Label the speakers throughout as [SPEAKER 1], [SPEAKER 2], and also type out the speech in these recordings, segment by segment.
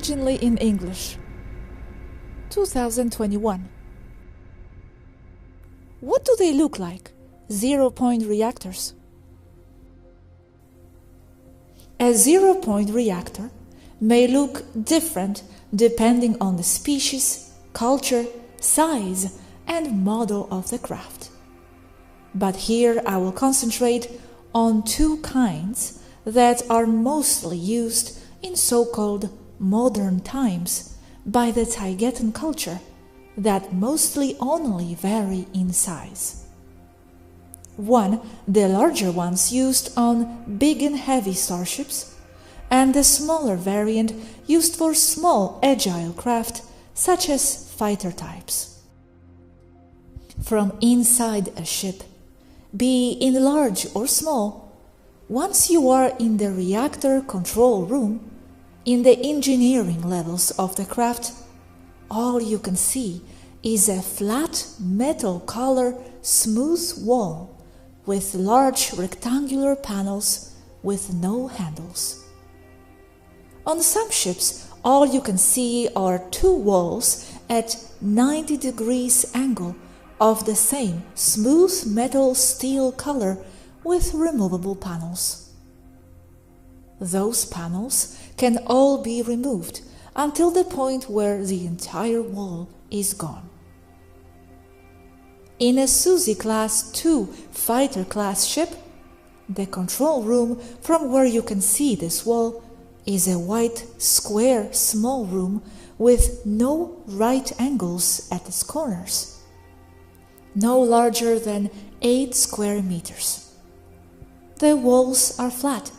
[SPEAKER 1] originally in English. 2021. What do they look like? Zero-point reactors. A zero-point reactor may look different depending on the species, culture, size, and model of the craft. But here I will concentrate on two kinds that are mostly used in so-called modern times by the Taygetan culture that mostly only vary in size. One, the larger ones used on big and heavy starships, and the smaller variant used for small agile craft such as fighter types. From inside a ship, be it large or small, once you are in the reactor control room, in the engineering levels of the craft, all you can see is a flat metal color smooth wall with large rectangular panels with no handles. On some ships, all you can see are two walls at 90 degrees angle of the same smooth metal steel color with removable panels. Those panels can all be removed until the point where the entire wall is gone. In a Suzy Class 2 fighter class ship, the control room from where you can see this wall is a white square small room with no right angles at its corners, no larger than 8 square meters. The walls are flat,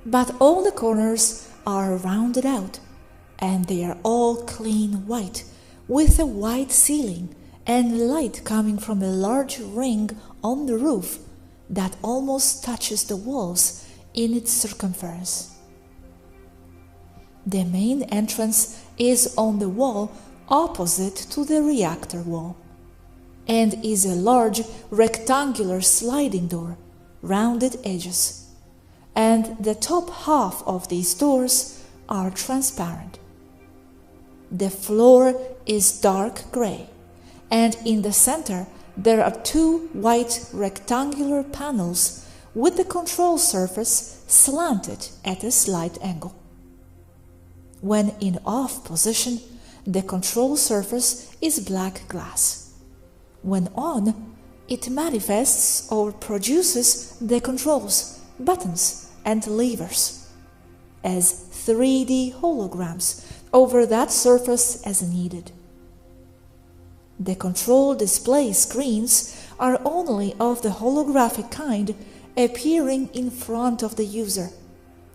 [SPEAKER 1] but all the corners are rounded out, and they are all clean white with a white ceiling and light coming from a large ring on the roof that almost touches the walls in its circumference. The main entrance is on the wall opposite to the reactor wall and is a large rectangular sliding door, rounded edges, and the top half of these doors are transparent. The floor is dark gray, and in the center there are two white rectangular panels with the control surface slanted at a slight angle. When in off position, the control surface is black glass. When on, it manifests or produces the controls, buttons, and levers as 3D holograms over that surface as needed. The control display screens are only of the holographic kind, appearing in front of the user,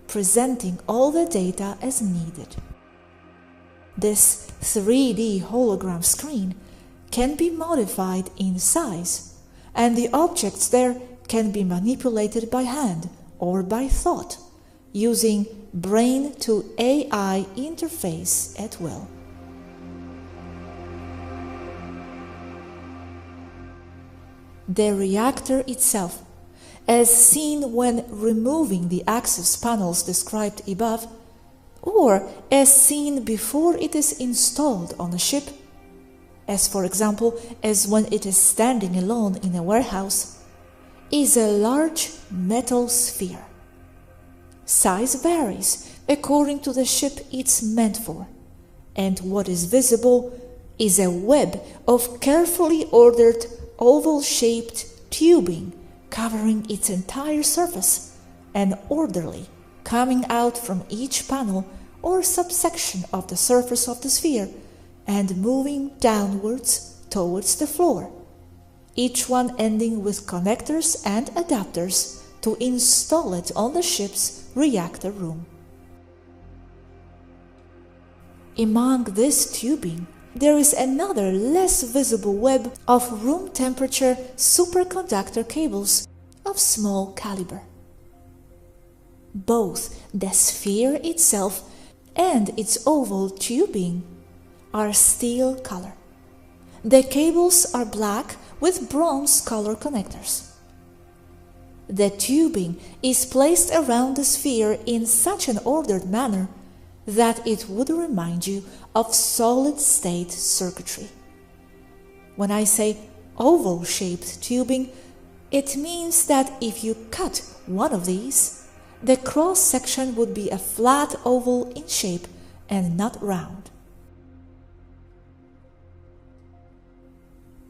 [SPEAKER 1] presenting all the data as needed. This 3D hologram screen can be modified in size, and the objects there can be manipulated by hand or by thought, using brain-to-AI interface at will. The reactor itself, as seen when removing the access panels described above, or as seen before it is installed on a ship, as for example as when it is standing alone in a warehouse, is a large metal sphere. Size varies according to the ship it's meant for, and what is visible is a web of carefully ordered oval-shaped tubing covering its entire surface and orderly coming out from each panel or subsection of the surface of the sphere and moving downwards towards the floor, each one ending with connectors and adapters to install it on the ship's reactor room. Among this tubing, there is another less visible web of room temperature superconductor cables of small caliber. Both the sphere itself and its oval tubing are steel color. The cables are black with bronze color connectors. The tubing is placed around the sphere in such an ordered manner that it would remind you of solid-state circuitry. When I say oval-shaped tubing, it means that if you cut one of these, the cross-section would be a flat oval in shape and not round.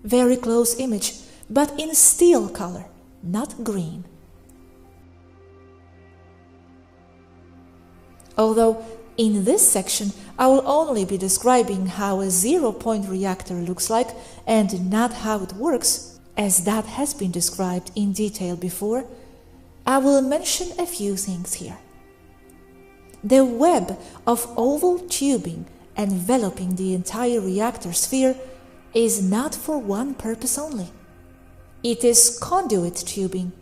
[SPEAKER 1] Very close image, but in steel color, not green. Although in this section I will only be describing how a zero-point reactor looks like and not how it works, as that has been described in detail before, I will mention a few things here. The web of oval tubing enveloping the entire reactor sphere is not for one purpose only. It is conduit tubing,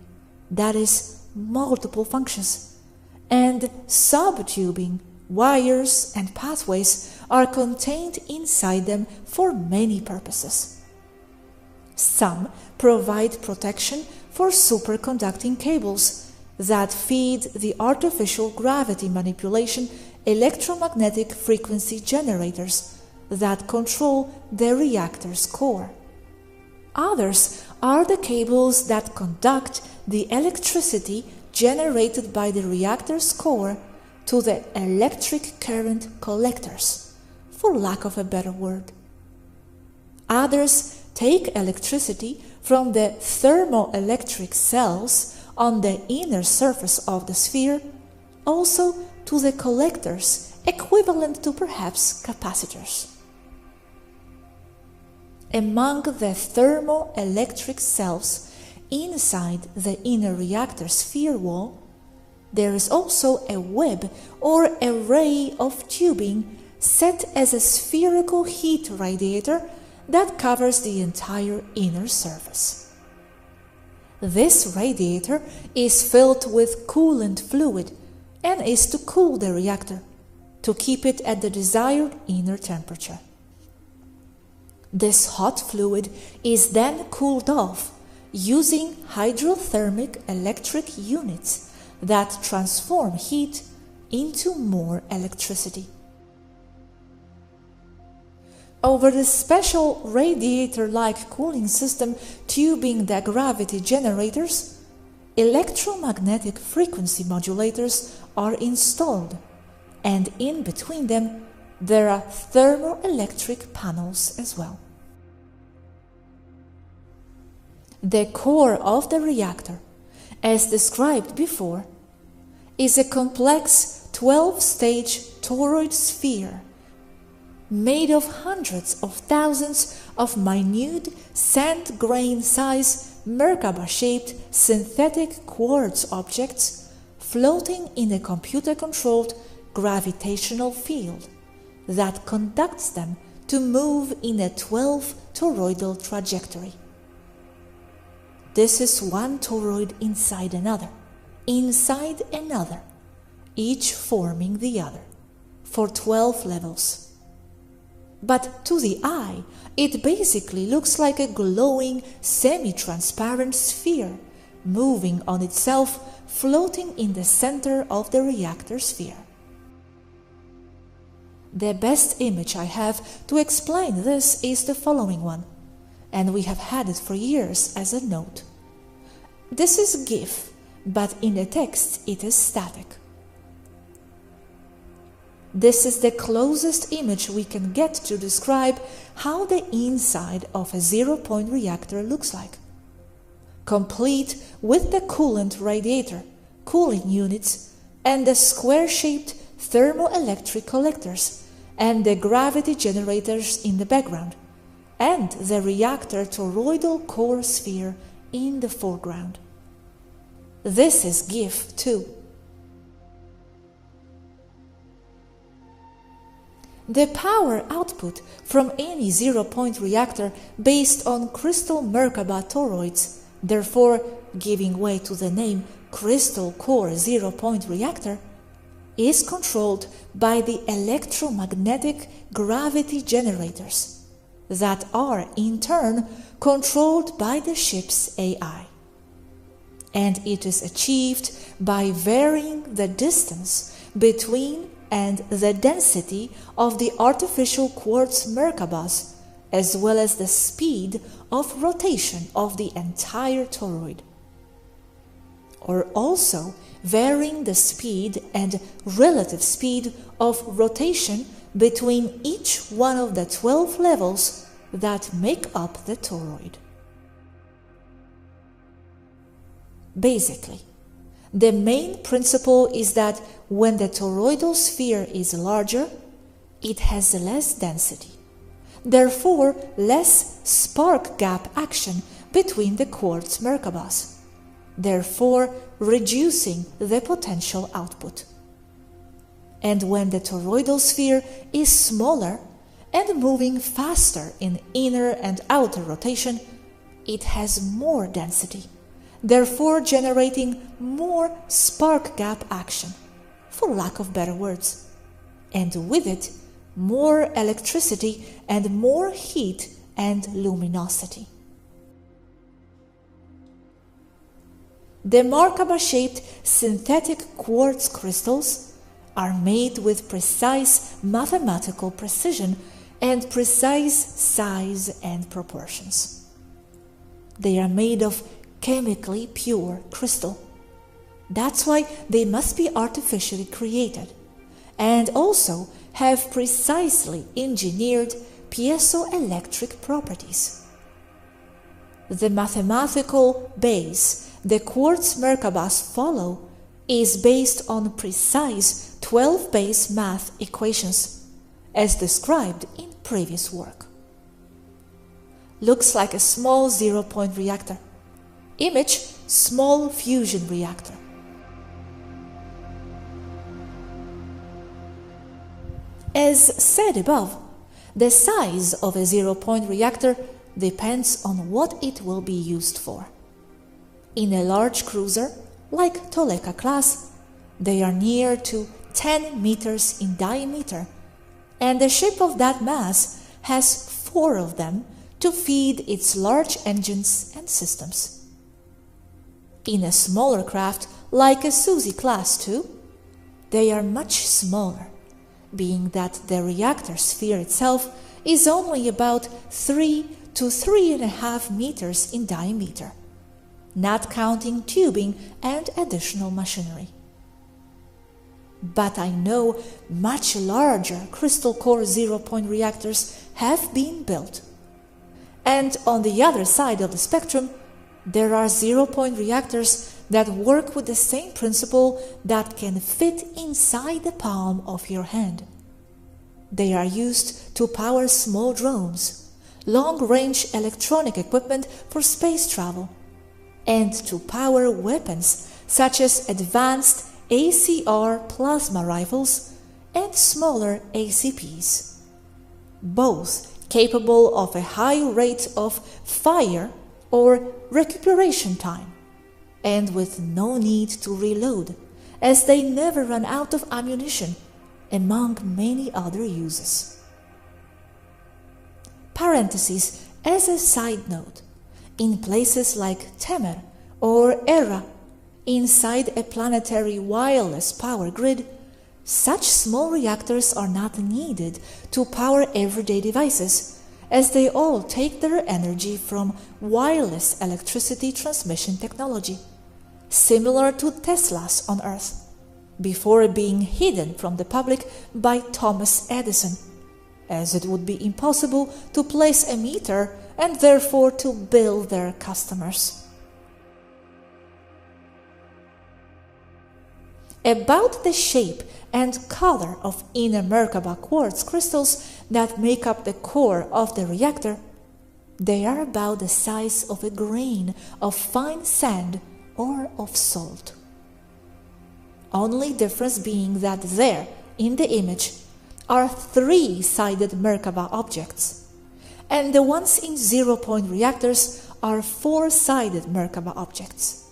[SPEAKER 1] that is, multiple functions, and sub-tubing, wires and pathways are contained inside them for many purposes. Some provide protection for superconducting cables that feed the artificial gravity manipulation electromagnetic frequency generators that control the reactor's core. Others are the cables that conduct the electricity generated by the reactor's core to the electric current collectors, for lack of a better word. Others take electricity from the thermoelectric cells on the inner surface of the sphere, also to the collectors, equivalent to perhaps capacitors. Among the thermoelectric cells inside the inner reactor sphere wall, there is also a web or array of tubing set as a spherical heat radiator that covers the entire inner surface. This radiator is filled with coolant fluid and is to cool the reactor, to keep it at the desired inner temperature. This hot fluid is then cooled off using hydrothermic electric units that transform heat into more electricity. Over the special radiator-like cooling system tubing the gravity generators, electromagnetic frequency modulators are installed, and in between them there are thermoelectric panels as well. The core of the reactor, as described before, is a complex 12-stage toroid sphere made of hundreds of thousands of minute sand grain-size Merkaba-shaped synthetic quartz objects floating in a computer-controlled gravitational field that conducts them to move in a 12 toroidal trajectory. This is one toroid inside another, each forming the other, for 12 levels. But to the eye, it basically looks like a glowing, semi-transparent sphere, moving on itself, floating in the center of the reactor sphere. The best image I have to explain this is the following one, and we have had it for years as a note. This is GIF, but in the text it is static. This is the closest image we can get to describe how the inside of a zero-point reactor looks like, complete with the coolant radiator, cooling units, and the square-shaped thermoelectric collectors, and the gravity generators in the background, and the reactor toroidal core sphere in the foreground. This is GIF too. The power output from any zero-point reactor based on crystal Merkaba toroids, therefore giving way to the name crystal core zero-point reactor, is controlled by the electromagnetic gravity generators that are in turn controlled by the ship's AI. And it is achieved by varying the distance between and the density of the artificial quartz Merkabahs, as well as the speed of rotation of the entire toroid, or also varying the speed and relative speed of rotation between each one of the 12 levels that make up the toroid. Basically, the main principle is that when the toroidal sphere is larger, it has less density, therefore less spark gap action between the quartz Merkabahs, therefore reducing the potential output. And when the toroidal sphere is smaller and moving faster in inner and outer rotation, it has more density, therefore generating more spark gap action, for lack of better words, and with it more electricity and more heat and luminosity. The Merkabah-shaped synthetic quartz crystals are made with precise mathematical precision and precise size and proportions. They are made of chemically pure crystal. That's why they must be artificially created, and also have precisely engineered piezoelectric properties. The mathematical base the quartz Merkabahs follow is based on precise 12-base math equations, as described in previous work. Looks like a small zero-point reactor. Image small fusion reactor. As said above, the size of a zero-point reactor depends on what it will be used for. In a large cruiser, like Toleka class, they are near to 10 meters in diameter, and the ship of that mass has 4 of them to feed its large engines and systems. In a smaller craft, like a Suzy class too, they are much smaller, being that the reactor sphere itself is only about 3 to 3.5 meters in diameter, not counting tubing and additional machinery. But I know much larger crystal core zero-point reactors have been built. And on the other side of the spectrum, there are zero-point reactors that work with the same principle that can fit inside the palm of your hand. They are used to power small drones, long-range electronic equipment for space travel, and to power weapons such as advanced ACR plasma rifles and smaller ACPs, both capable of a high rate of fire or recuperation time, and with no need to reload, as they never run out of ammunition, among many other uses. Parentheses as a side note, in places like Temer or Era, inside a planetary wireless power grid, such small reactors are not needed to power everyday devices, as they all take their energy from wireless electricity transmission technology, similar to Tesla's on Earth, before being hidden from the public by Thomas Edison, as it would be impossible to place a meter and therefore to bill their customers. About the shape and color of inner Merkabah quartz crystals that make up the core of the reactor, they are about the size of a grain of fine sand or of salt. Only difference being that there, in the image, are 3-sided Merkabah objects, and the ones in zero-point reactors are 4-sided Merkabah objects,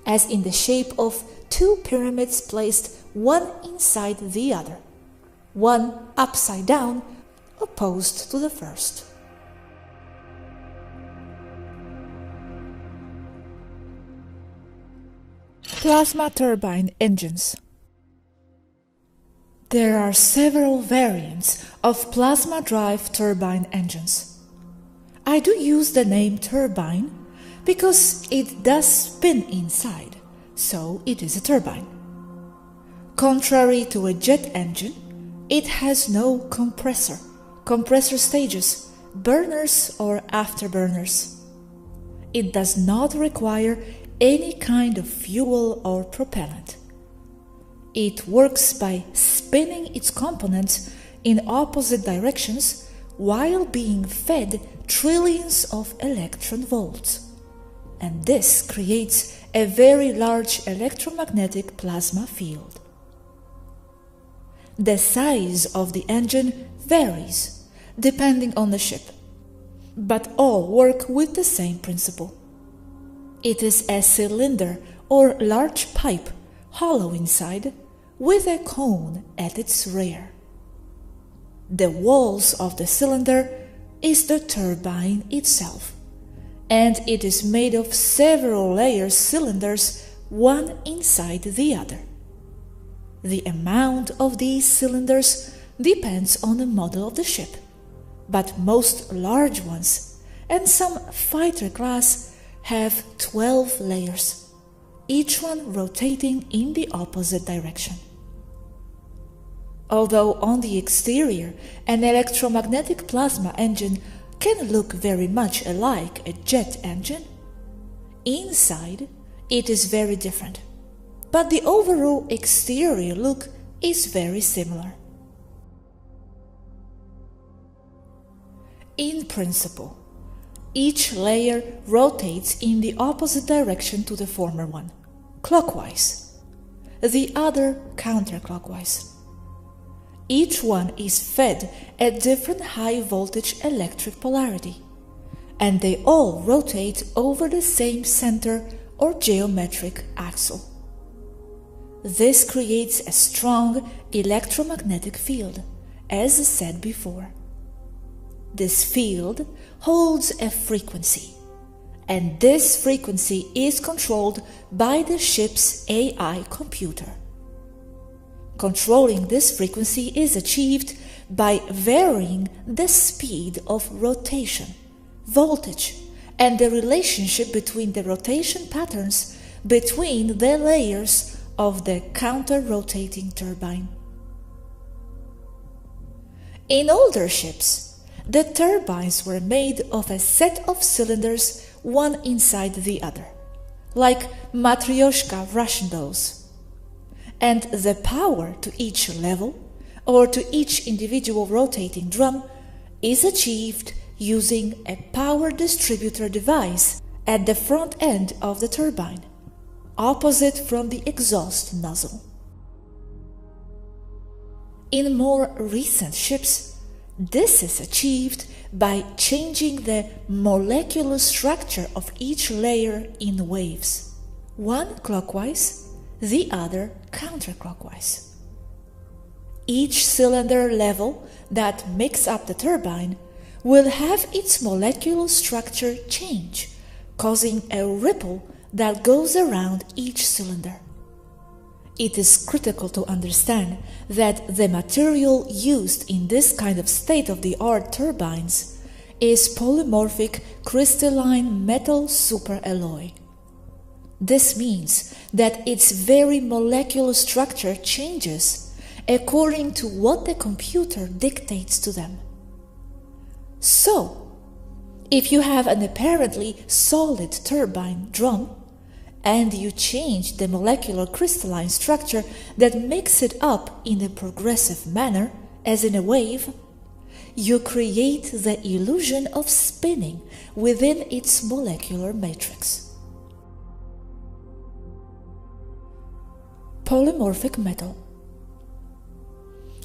[SPEAKER 1] as in the shape of 2 pyramids placed one inside the other, one upside down, opposed to the first. Plasma turbine engines. There are several variants of plasma drive turbine engines. I do use the name turbine because it does spin inside, so it is a turbine. Contrary to a jet engine, it has no compressor stages, burners or afterburners. It does not require any kind of fuel or propellant. It works by spinning its components in opposite directions while being fed trillions of electron volts. And this creates a very large electromagnetic plasma field. The size of the engine varies depending on the ship, but all work with the same principle. It is a cylinder or large pipe, hollow inside, with a cone at its rear. The walls of the cylinder is the turbine itself, and it is made of several layers cylinders, one inside the other. The amount of these cylinders depends on the model of the ship, but most large ones and some fighter class have 12 layers, each one rotating in the opposite direction. Although on the exterior an electromagnetic plasma engine can look very much alike a jet engine, inside it is very different, but the overall exterior look is very similar. In principle, each layer rotates in the opposite direction to the former one, clockwise, the other counterclockwise. Each one is fed a different high voltage electric polarity, and they all rotate over the same center or geometric axle. This creates a strong electromagnetic field, as said before. This field holds a frequency, and this frequency is controlled by the ship's AI computer. Controlling this frequency is achieved by varying the speed of rotation, voltage, and the relationship between the rotation patterns between the layers of the counter-rotating turbine. In older ships, the turbines were made of a set of cylinders, one inside the other, like Matryoshka Russian dolls. And the power to each level, or to each individual rotating drum, is achieved using a power distributor device at the front end of the turbine, opposite from the exhaust nozzle. In more recent ships, this is achieved by changing the molecular structure of each layer in waves, one clockwise, the other counterclockwise. Each cylinder level that makes up the turbine will have its molecular structure change, causing a ripple that goes around each cylinder. It is critical to understand that the material used in this kind of state-of-the-art turbines is polymorphic crystalline metal superalloy. This means that its very molecular structure changes according to what the computer dictates to them. So, if you have an apparently solid turbine drum, and you change the molecular crystalline structure that makes it up in a progressive manner, as in a wave, you create the illusion of spinning within its molecular matrix. Polymorphic metal.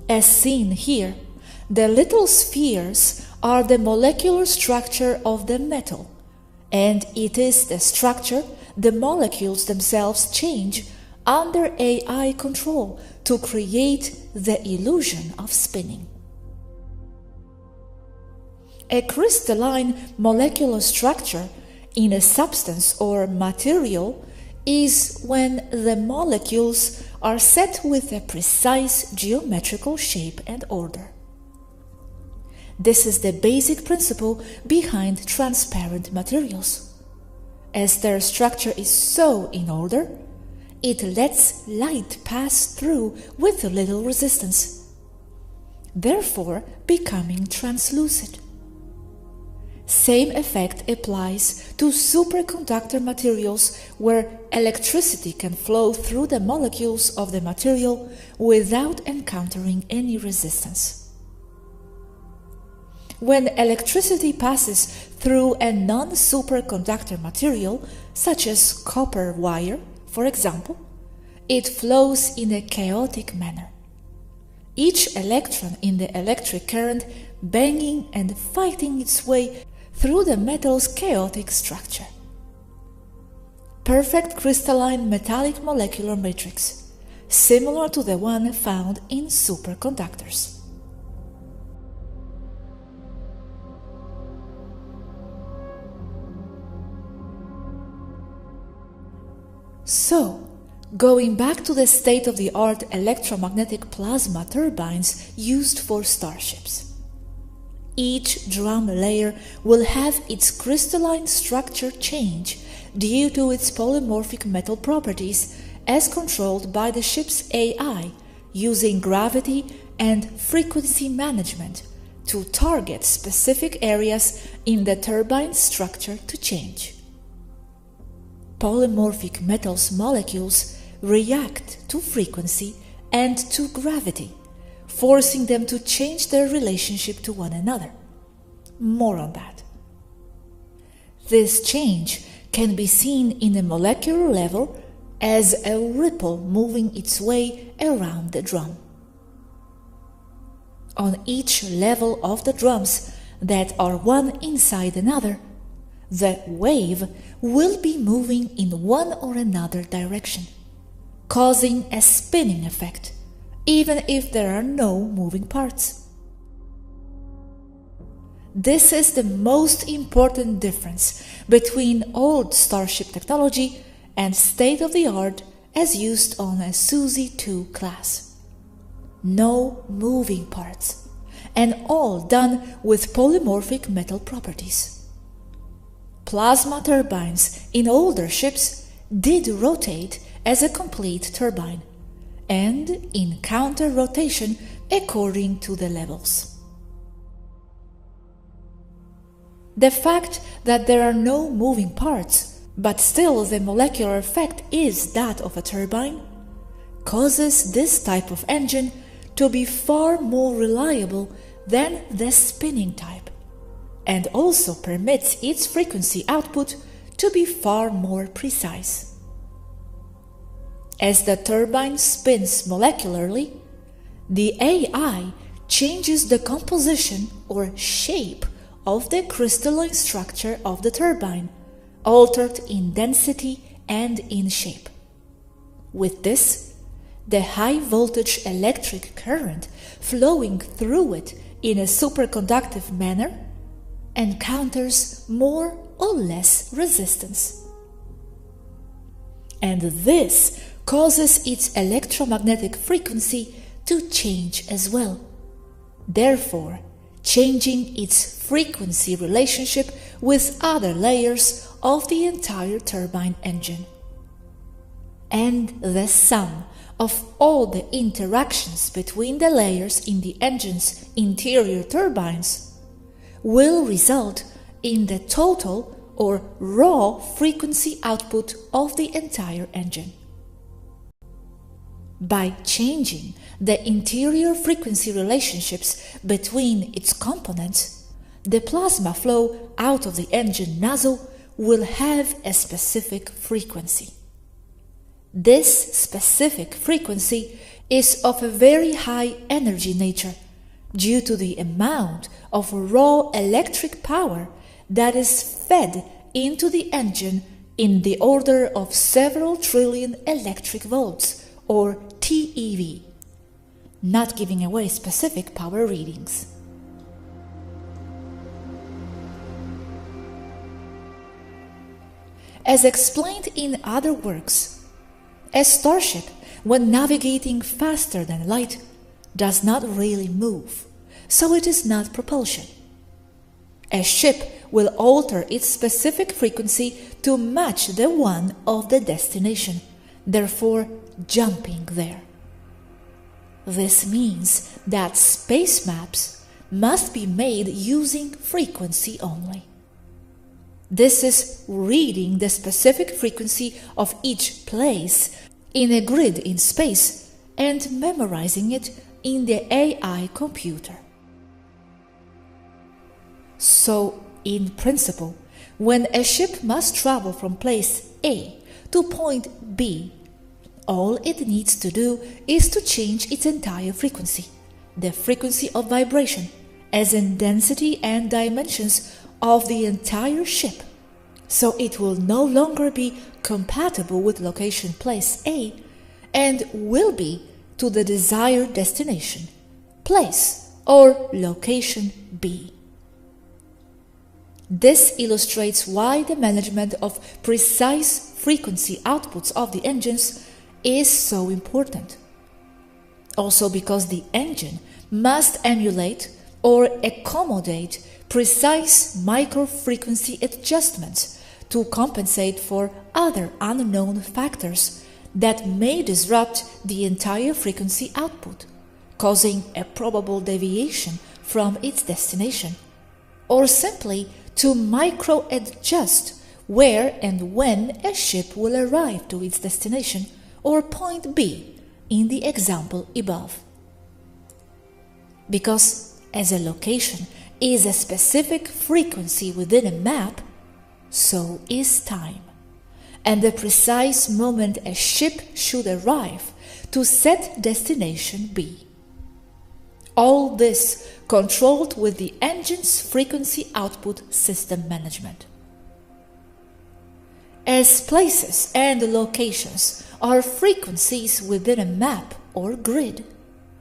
[SPEAKER 1] As seen here, the little spheres are the molecular structure of the metal, and it is the structure the molecules themselves change under AI control to create the illusion of spinning. A crystalline molecular structure in a substance or material is when the molecules are set with a precise geometrical shape and order. This is the basic principle behind transparent materials. As their structure is so in order, it lets light pass through with little resistance, therefore becoming translucid. Same effect applies to superconductor materials where electricity can flow through the molecules of the material without encountering any resistance. When electricity passes through a non-superconductor material, such as copper wire, for example, it flows in a chaotic manner. Each electron in the electric current banging and fighting its way through the metal's chaotic structure. Perfect crystalline metallic molecular matrix, similar to the one found in superconductors. So, going back to the state-of-the-art electromagnetic plasma turbines used for starships. Each drum layer will have its crystalline structure change due to its polymorphic metal properties as controlled by the ship's AI using gravity and frequency management to target specific areas in the turbine structure to change. Polymorphic metals molecules react to frequency and to gravity, forcing them to change their relationship to one another. More on that. This change can be seen in a molecular level as a ripple moving its way around the drum. On each level of the drums that are one inside another, the wave will be moving in one or another direction, causing a spinning effect, even if there are no moving parts. This is the most important difference between old Starship technology and state-of-the-art as used on a SUSI 2 class. No moving parts, and all done with polymorphic metal properties. Plasma turbines in older ships did rotate as a complete turbine, and in counter-rotation according to the levels. The fact that there are no moving parts, but still the molecular effect is that of a turbine, causes this type of engine to be far more reliable than the spinning type, and also permits its frequency output to be far more precise. As the turbine spins molecularly, the AI changes the composition or shape of the crystalline structure of the turbine, altered in density and in shape. With this, the high-voltage electric current flowing through it in a superconductive manner encounters more or less resistance. And this causes its electromagnetic frequency to change as well, therefore changing its frequency relationship with other layers of the entire turbine engine. And the sum of all the interactions between the layers in the engine's interior turbines will result in the total or raw frequency output of the entire engine. By changing the interior frequency relationships between its components, the plasma flow out of the engine nozzle will have a specific frequency. This specific frequency is of a very high energy nature due to the amount of raw electric power that is fed into the engine in the order of several trillion electric volts, or TeV, not giving away specific power readings. As explained in other works, a starship, when navigating faster than light, does not really move, so it is not propulsion. A ship will alter its specific frequency to match the one of the destination, therefore jumping there. This means that space maps must be made using frequency only. This is reading the specific frequency of each place in a grid in space and memorizing it in the AI computer. So, in principle, when a ship must travel from place A to point B, all it needs to do is to change its entire frequency, the frequency of vibration, as in density and dimensions of the entire ship, so it will no longer be compatible with location place A and will be to the desired destination, place or location B. This illustrates why the management of precise frequency outputs of the engines is so important. Also because the engine must emulate or accommodate precise micro-frequency adjustments to compensate for other unknown factors that may disrupt the entire frequency output, causing a probable deviation from its destination, or simply to micro-adjust where and when a ship will arrive to its destination or point B in the example above. Because as a location is a specific frequency within a map, so is time, and the precise moment a ship should arrive to set destination B. All this controlled with the engine's frequency output system management. As places and locations are frequencies within a map or grid,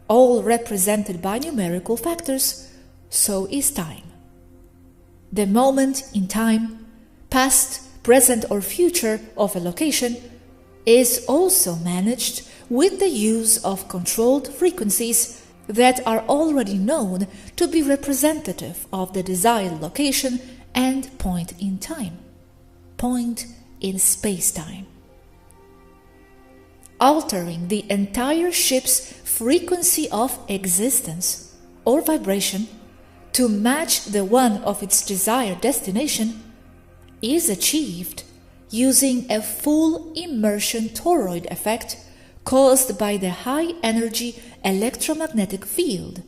[SPEAKER 1] all represented by numerical factors, so is time. The moment in time, past, present or future of a location, is also managed with the use of controlled frequencies that are already known to be representative of the desired location and point in time, point in space-time. Altering the entire ship's frequency of existence or vibration to match the one of its desired destination is achieved using a full immersion toroid effect caused by the high-energy electromagnetic field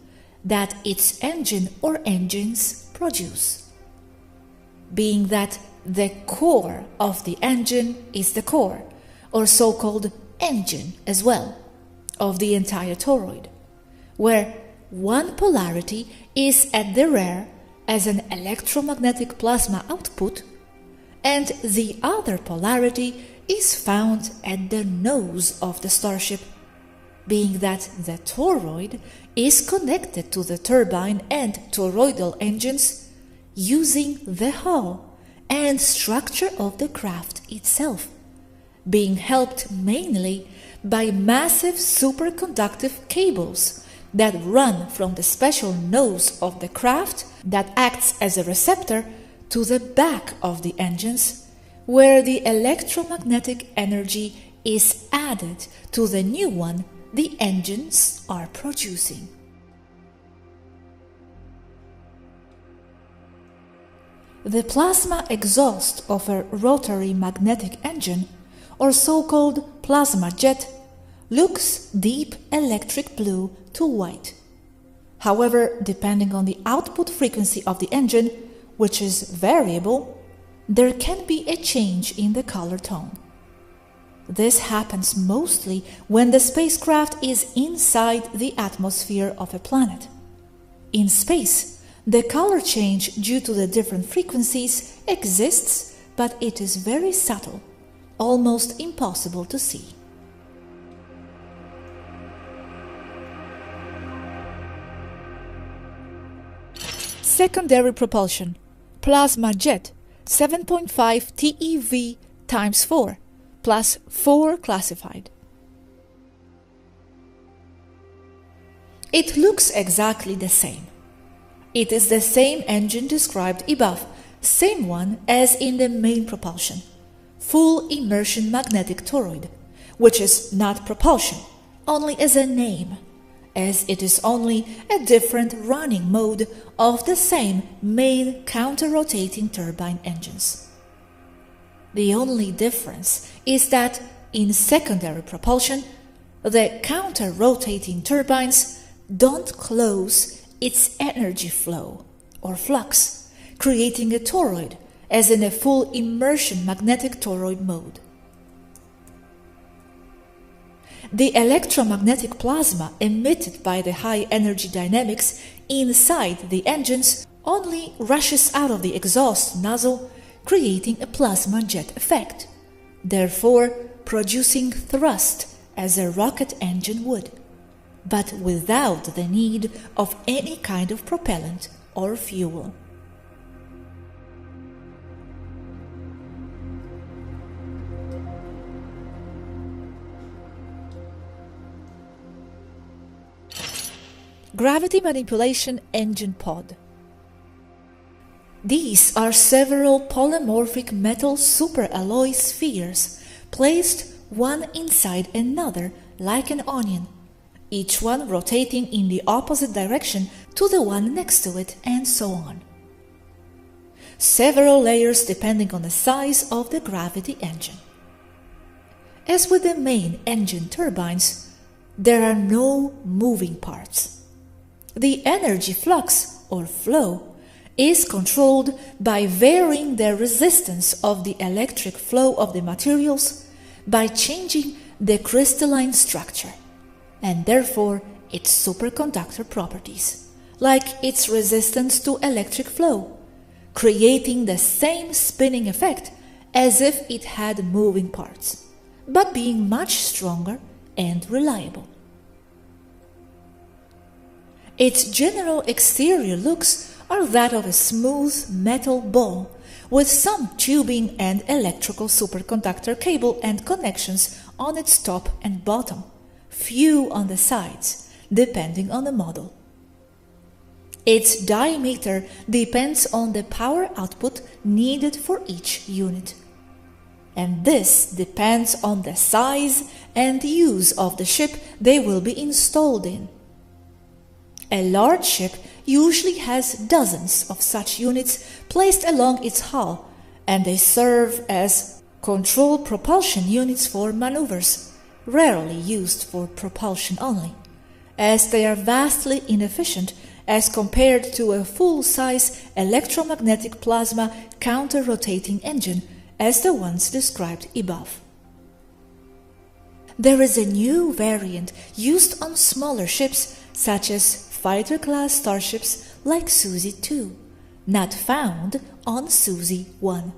[SPEAKER 1] that its engine or engines produce. Being that the core of the engine is the core, or so-called engine as well, of the entire toroid, where one polarity is at the rear as an electromagnetic plasma output, and the other polarity is found at the nose of the starship, being that the toroid is connected to the turbine and toroidal engines using the hull and structure of the craft itself, being helped mainly by massive superconductive cables that run from the special nose of the craft that acts as a receptor to the back of the engines, where the electromagnetic energy is added to the new one the engines are producing. The plasma exhaust of a rotary magnetic engine, or so-called plasma jet, looks deep electric blue to white. However, depending on the output frequency of the engine, which is variable, there can be a change in the color tone. This happens mostly when the spacecraft is inside the atmosphere of a planet. In space, the color change due to the different frequencies exists, but it is very subtle, almost impossible to see. Secondary propulsion, plasma jet, 7.5 TeV times 4 plus 4 classified. It looks exactly the same. It is the same engine described above, same one as in the main propulsion, full immersion magnetic toroid, which is not propulsion, only as a name, as it is only a different running mode of the same main counter-rotating turbine engines. The only difference is that in secondary propulsion, the counter-rotating turbines don't close its energy flow or flux, creating a toroid as in a full immersion magnetic toroid mode. The electromagnetic plasma emitted by the high energy dynamics inside the engines only rushes out of the exhaust nozzle, creating a plasma jet effect, therefore producing thrust as a rocket engine would, but without the need of any kind of propellant or fuel. Gravity manipulation engine pod. These are several polymorphic metal superalloy spheres placed one inside another like an onion, each one rotating in the opposite direction to the one next to it, and so on. Several layers depending on the size of the gravity engine. As with the main engine turbines, there are no moving parts. The energy flux, or flow, is controlled by varying the resistance of the electric flow of the materials by changing the crystalline structure, and therefore its superconductor properties, like its resistance to electric flow, creating the same spinning effect as if it had moving parts, but being much stronger and reliable. Its general exterior looks are that of a smooth metal ball with some tubing and electrical superconductor cable and connections on its top and bottom, few on the sides, depending on the model. Its diameter depends on the power output needed for each unit, and this depends on the size and use of the ship they will be installed in. A large ship usually has dozens of such units placed along its hull, and they serve as control propulsion units for maneuvers, rarely used for propulsion only, as they are vastly inefficient as compared to a full-size electromagnetic plasma counter-rotating engine as the ones described above. There is a new variant used on smaller ships such as fighter-class starships like Suzy 2, not found on Suzy 1.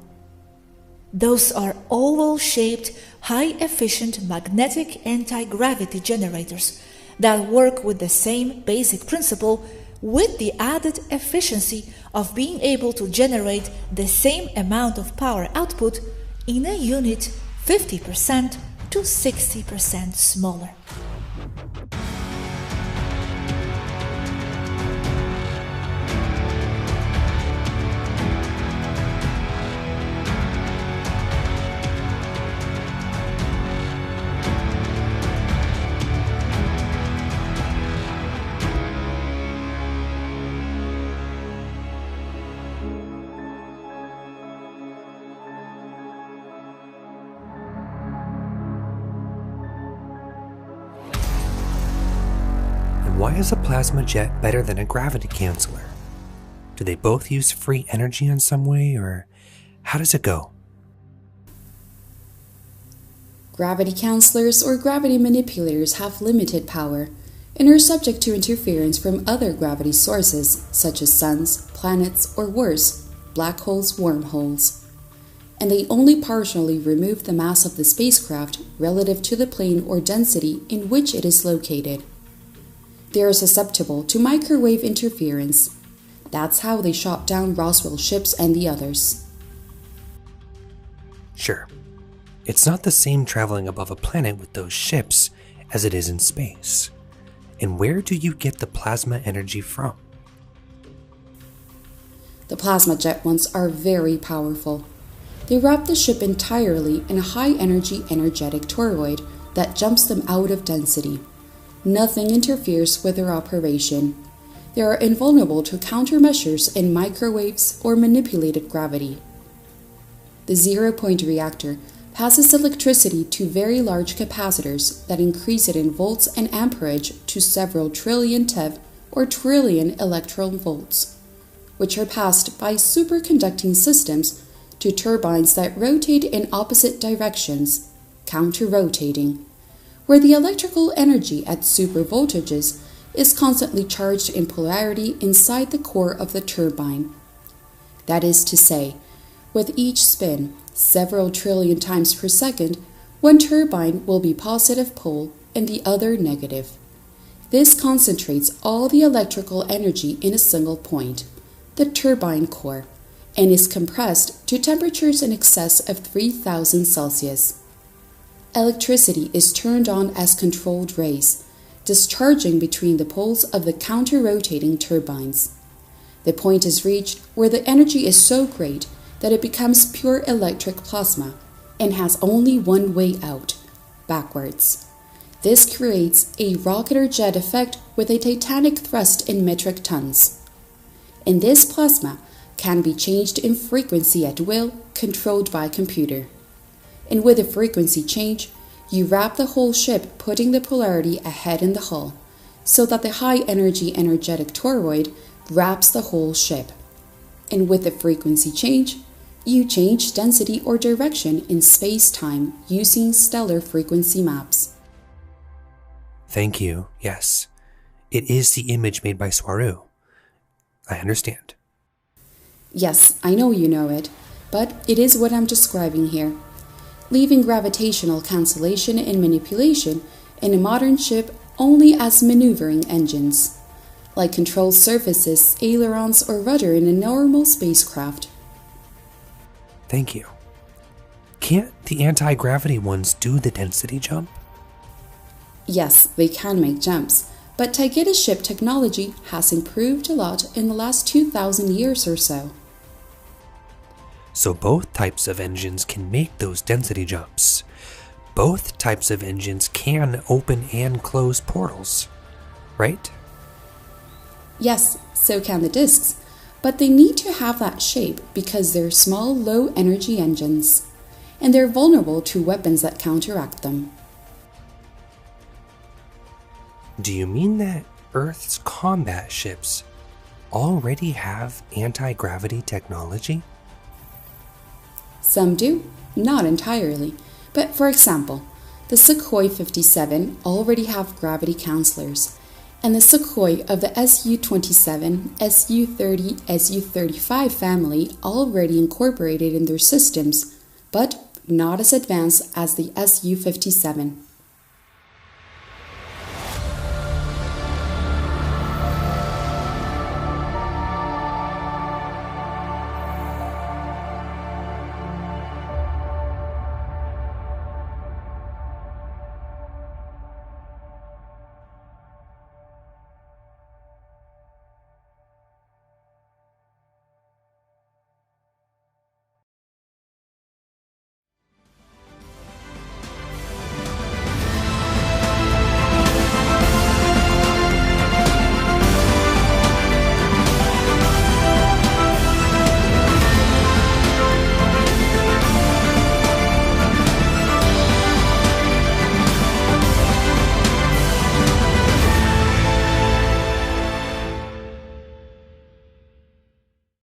[SPEAKER 1] Those are oval-shaped, high-efficient magnetic anti-gravity generators that work with the same basic principle with the added efficiency of being able to generate the same amount of power output in a unit 50% to 60% smaller.
[SPEAKER 2] Why is a plasma jet better than a gravity canceller? Do they both use free energy in some way, or how does it go?
[SPEAKER 3] Gravity cancellers or gravity manipulators have limited power and are subject to interference from other gravity sources such as suns, planets, or worse, black holes, wormholes. And they only partially remove the mass of the spacecraft relative to the plane or density in which it is located. They are susceptible to microwave interference. That's how they shot down Roswell ships and the others.
[SPEAKER 2] Sure, It's not the same traveling above a planet with those ships as it is in space. And where do you get the plasma energy from?
[SPEAKER 3] The plasma jet ones are very powerful. They wrap the ship entirely in a high-energy energetic toroid that jumps them out of density. Nothing interferes with their operation. They are invulnerable to countermeasures in microwaves or manipulated gravity. The zero-point reactor passes electricity to very large capacitors that increase it in volts and amperage to several trillion TeV or trillion electron volts, which are passed by superconducting systems to turbines that rotate in opposite directions, counter-rotating, where the electrical energy at super voltages is constantly charged in polarity inside the core of the turbine. That is to say, with each spin, several trillion times per second, one turbine will be positive pole and the other negative. This concentrates all the electrical energy in a single point, the turbine core, and is compressed to temperatures in excess of 3000 Celsius. Electricity is turned on as controlled rays, discharging between the poles of the counter-rotating turbines. The point is reached where the energy is so great that it becomes pure electric plasma and has only one way out, backwards. This creates a rocket or jet effect with a titanic thrust in metric tons. And this plasma can be changed in frequency at will, controlled by computer. And with a frequency change, you wrap the whole ship, putting the polarity ahead in the hull, so that the high-energy energetic toroid wraps the whole ship. And with the frequency change, you change density or direction in space-time using stellar frequency maps.
[SPEAKER 2] Thank you, yes. It is the image made by Swaruu. I understand.
[SPEAKER 3] Yes, I know you know it, but it is what I'm describing here. Leaving gravitational cancellation and manipulation in a modern ship only as maneuvering engines, like control surfaces, ailerons, or rudder in a normal spacecraft.
[SPEAKER 2] Thank you. Can't the anti-gravity ones do the density jump?
[SPEAKER 3] Yes, they can make jumps, but Taygeta ship technology has improved a lot in the last 2,000 years or so.
[SPEAKER 2] So both types of engines can make those density jumps. Both types of engines can open and close portals, right?
[SPEAKER 3] Yes, so can the disks, but they need to have that shape because they're small, low-energy engines, and they're vulnerable to weapons that counteract them.
[SPEAKER 2] Do you mean that Earth's combat ships already have anti-gravity technology?
[SPEAKER 3] Some do, not entirely, but for example, the Sukhoi 57 already have gravity counselors, and the Sukhoi of the Su-27, Su-30, Su-35 family already incorporated in their systems, but not as advanced as the Su-57.